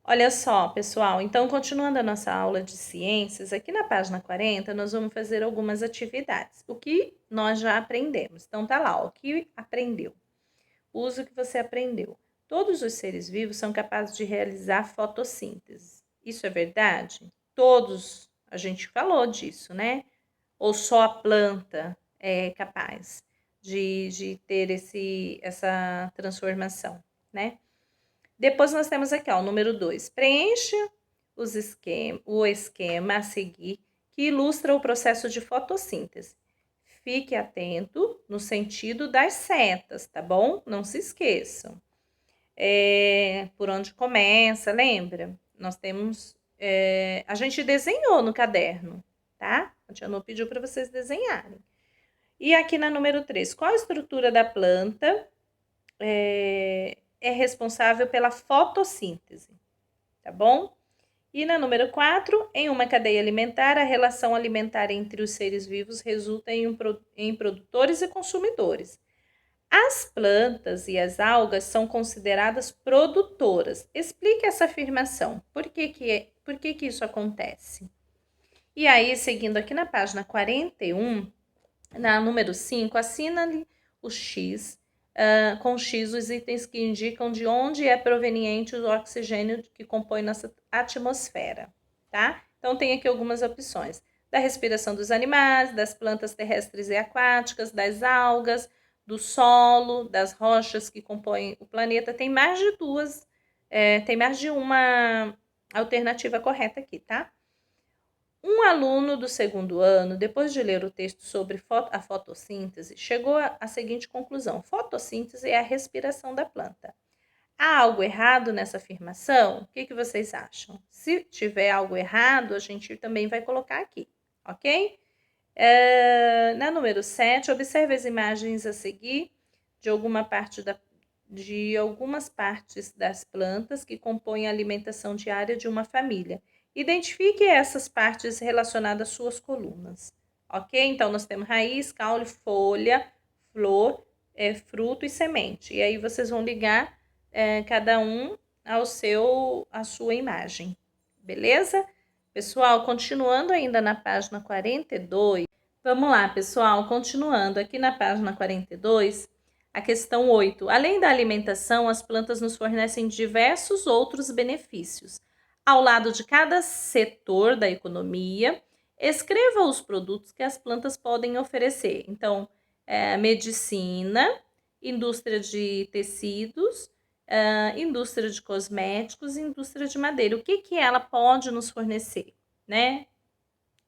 Olha só, pessoal, então continuando a nossa aula de ciências, aqui na página 40 nós vamos fazer algumas atividades. O que nós já aprendemos. Então tá lá, ó, o que aprendeu. Usa o que você aprendeu. Todos os seres vivos são capazes de realizar fotossíntese. Isso é verdade? Todos, a gente falou disso, né? Ou só a planta é capaz de ter essa transformação, né? Depois nós temos aqui, ó, o número 2. Preencha o esquema a seguir que ilustra o processo de fotossíntese. Fique atento no sentido das setas, tá bom? Não se esqueçam. Por onde começa, lembra? Nós temos. A gente desenhou no caderno, tá? A tia Nô pediu para vocês desenharem. E aqui na número 3, qual a estrutura da planta é responsável pela fotossíntese? Tá bom? E na número 4, em uma cadeia alimentar, a relação alimentar entre os seres vivos resulta em produtores e consumidores. As plantas e as algas são consideradas produtoras. Explique essa afirmação. Por que isso acontece? E aí, seguindo aqui na página 41, na número 5, assina-lhe o X, com X os itens que indicam de onde é proveniente o oxigênio que compõe nossa atmosfera, tá? Então, tem aqui algumas opções. Da respiração dos animais, das plantas terrestres e aquáticas, das algas, do solo, das rochas que compõem o planeta. Tem mais de uma alternativa correta aqui, tá? Um aluno do segundo ano, depois de ler o texto sobre a fotossíntese, chegou à seguinte conclusão: fotossíntese é a respiração da planta. Há algo errado nessa afirmação? O que vocês acham? Se tiver algo errado, a gente também vai colocar aqui, ok? Na número 7, observe as imagens a seguir de algumas partes das plantas que compõem a alimentação diária de uma família. Identifique essas partes relacionadas às suas colunas, ok? Então, nós temos raiz, caule, folha, flor, fruto e semente. E aí, vocês vão ligar cada um à sua imagem, beleza? Pessoal, continuando ainda na página 42, vamos lá, pessoal, continuando aqui na página 42, a questão 8. Além da alimentação, as plantas nos fornecem diversos outros benefícios. Ao lado de cada setor da economia, escreva os produtos que as plantas podem oferecer. Então, medicina, indústria de tecidos, indústria de cosméticos e indústria de madeira. O que ela pode nos fornecer, né?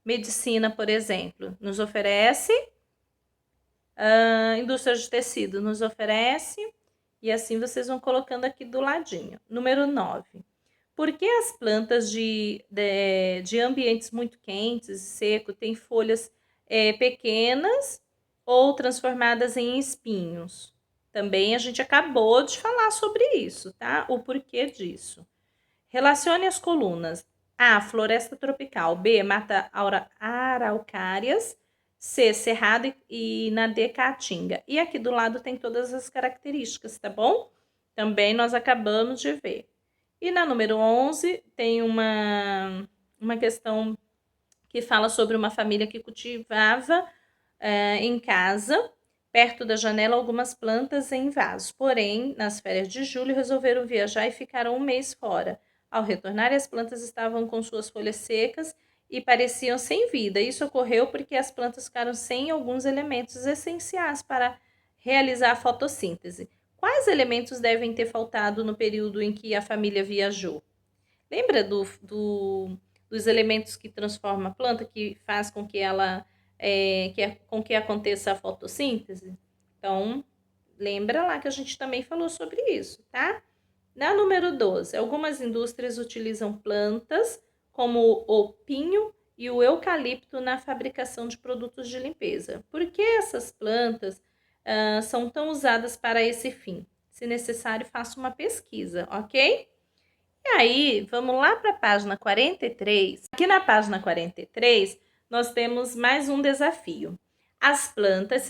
Medicina, por exemplo, nos oferece, indústria de tecido nos oferece, e assim vocês vão colocando aqui do ladinho. Número 9. Por que as plantas de ambientes muito quentes e seco têm folhas pequenas ou transformadas em espinhos? Também a gente acabou de falar sobre isso, tá? O porquê disso. Relacione as colunas. A, floresta tropical. B, mata araucárias. C, cerrado e na D, caatinga. E aqui do lado tem todas as características, tá bom? Também nós acabamos de ver. E na número 11 tem uma questão que fala sobre uma família que cultivava em casa, perto da janela, algumas plantas em vasos. Porém, nas férias de julho, resolveram viajar e ficaram um mês fora. Ao retornar, as plantas estavam com suas folhas secas e pareciam sem vida. Isso ocorreu porque as plantas ficaram sem alguns elementos essenciais para realizar a fotossíntese. Quais elementos devem ter faltado no período em que a família viajou? Lembra dos elementos que transformam a planta, que faz com que ela com que aconteça a fotossíntese? Então, lembra lá que a gente também falou sobre isso, tá? Na número 12, algumas indústrias utilizam plantas como o pinho e o eucalipto na fabricação de produtos de limpeza. Por que essas plantas são tão usadas para esse fim? Se necessário, faça uma pesquisa, ok? E aí, vamos lá para a página 43. Aqui na página 43, nós temos mais um desafio. As plantas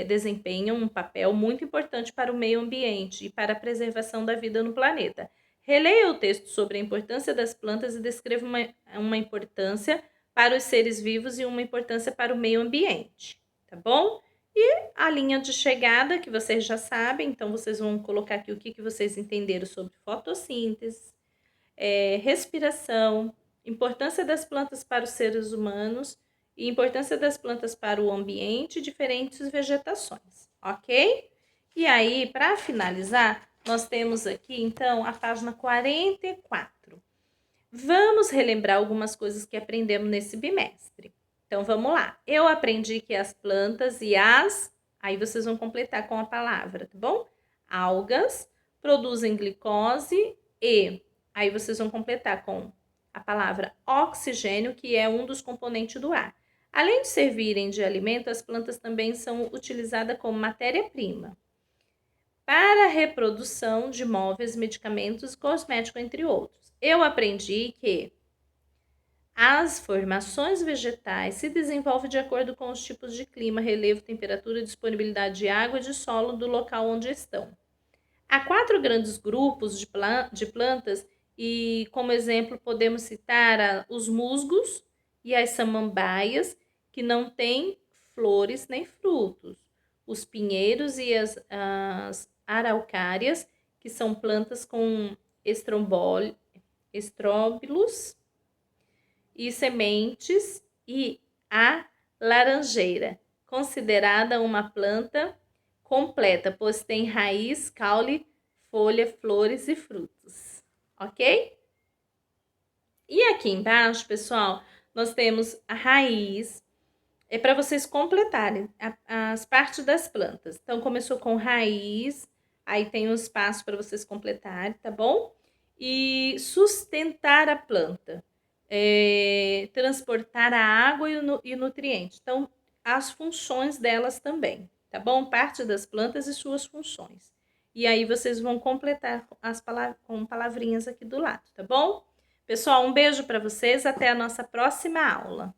desempenham um papel muito importante para o meio ambiente e para a preservação da vida no planeta. Releia o texto sobre a importância das plantas e descreva uma importância para os seres vivos e uma importância para o meio ambiente, tá bom? E a linha de chegada, que vocês já sabem, então vocês vão colocar aqui o que vocês entenderam sobre fotossíntese, respiração, importância das plantas para os seres humanos e importância das plantas para o ambiente e diferentes vegetações, ok? E aí, para finalizar, nós temos aqui, então, a página 44. Vamos relembrar algumas coisas que aprendemos nesse bimestre. Então, vamos lá. Eu aprendi que as plantas e aí vocês vão completar com a palavra, tá bom? Algas produzem glicose e aí vocês vão completar com a palavra oxigênio, que é um dos componentes do ar. Além de servirem de alimento, as plantas também são utilizadas como matéria-prima para a reprodução de móveis, medicamentos e cosméticos, entre outros. Eu aprendi que as formações vegetais se desenvolvem de acordo com os tipos de clima, relevo, temperatura, disponibilidade de água e de solo do local onde estão. Há 4 grandes grupos de plantas e, como exemplo, podemos citar os musgos e as samambaias, que não têm flores nem frutos. Os pinheiros e as araucárias, que são plantas com estróbilos e sementes, e a laranjeira, considerada uma planta completa, pois tem raiz, caule, folha, flores e frutos, ok? E aqui embaixo, pessoal, nós temos a raiz, é para vocês completarem as partes das plantas. Então, começou com raiz, aí tem um espaço para vocês completarem, tá bom? E sustentar a planta, transportar a água e o nutriente. Então, as funções delas também, tá bom? Parte das plantas e suas funções. E aí vocês vão completar com palavrinhas aqui do lado, tá bom? Pessoal, um beijo para vocês, até a nossa próxima aula.